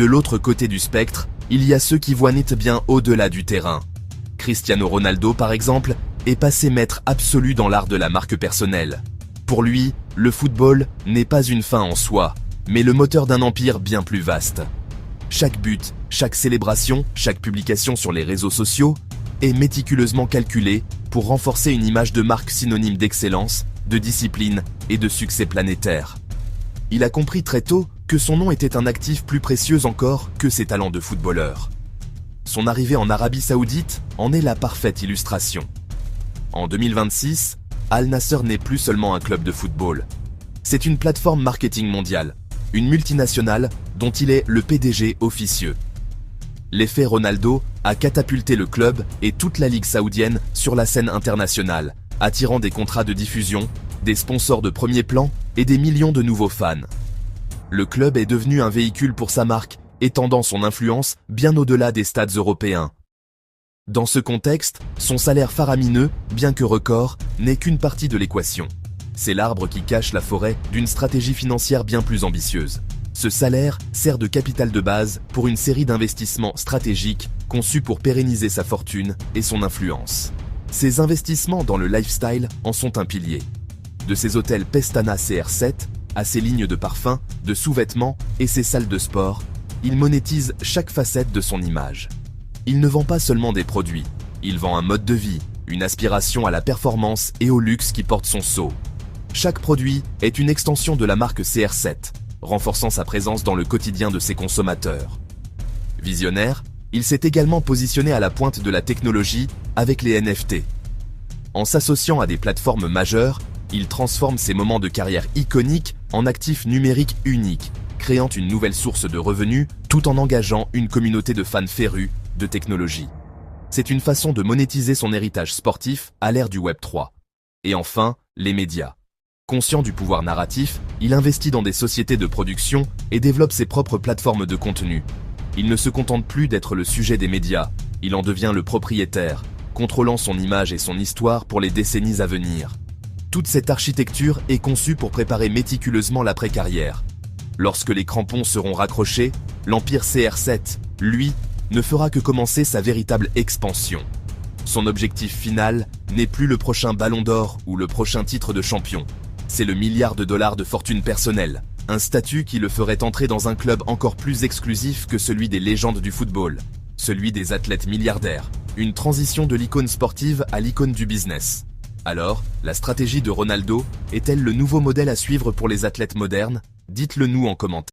De l'autre côté du spectre, il y a ceux qui voient net bien au-delà du terrain. Cristiano Ronaldo, par exemple, est passé maître absolu dans l'art de la marque personnelle. Pour lui, le football n'est pas une fin en soi, mais le moteur d'un empire bien plus vaste. Chaque but, chaque célébration, chaque publication sur les réseaux sociaux est méticuleusement calculé pour renforcer une image de marque synonyme d'excellence, de discipline et de succès planétaire. Il a compris très tôt que son nom était un actif plus précieux encore que ses talents de footballeur. Son arrivée en Arabie Saoudite en est la parfaite illustration. En 2026, Al Nassr n'est plus seulement un club de football. C'est une plateforme marketing mondiale, une multinationale dont il est le PDG officieux. L'effet Ronaldo a catapulté le club et toute la ligue saoudienne sur la scène internationale, attirant des contrats de diffusion, des sponsors de premier plan et des millions de nouveaux fans. Le club est devenu un véhicule pour sa marque, étendant son influence bien au-delà des stades européens. Dans ce contexte, son salaire faramineux, bien que record, n'est qu'une partie de l'équation. C'est l'arbre qui cache la forêt d'une stratégie financière bien plus ambitieuse. Ce salaire sert de capital de base pour une série d'investissements stratégiques conçus pour pérenniser sa fortune et son influence. Ces investissements dans le lifestyle en sont un pilier. De ses hôtels Pestana CR7 à ses lignes de parfums, de sous-vêtements et ses salles de sport, il monétise chaque facette de son image. Il ne vend pas seulement des produits, il vend un mode de vie, une aspiration à la performance et au luxe qui porte son sceau. Chaque produit est une extension de la marque CR7, renforçant sa présence dans le quotidien de ses consommateurs. Visionnaire, il s'est également positionné à la pointe de la technologie avec les NFT. En s'associant à des plateformes majeures, il transforme ses moments de carrière iconiques en actifs numériques uniques, créant une nouvelle source de revenus tout en engageant une communauté de fans férus de technologie. C'est une façon de monétiser son héritage sportif à l'ère du Web3. Et enfin, les médias. Conscient du pouvoir narratif, il investit dans des sociétés de production et développe ses propres plateformes de contenu. Il ne se contente plus d'être le sujet des médias, il en devient le propriétaire, contrôlant son image et son histoire pour les décennies à venir. Toute cette architecture est conçue pour préparer méticuleusement l'après-carrière. Lorsque les crampons seront raccrochés, l'Empire CR7, lui, ne fera que commencer sa véritable expansion. Son objectif final n'est plus le prochain ballon d'or ou le prochain titre de champion. C'est le milliard de dollars de fortune personnelle, un statut qui le ferait entrer dans un club encore plus exclusif que celui des légendes du football, celui des athlètes milliardaires, une transition de l'icône sportive à l'icône du business. Alors, la stratégie de Ronaldo est-elle le nouveau modèle à suivre pour les athlètes modernes? Dites-le nous en commentaire.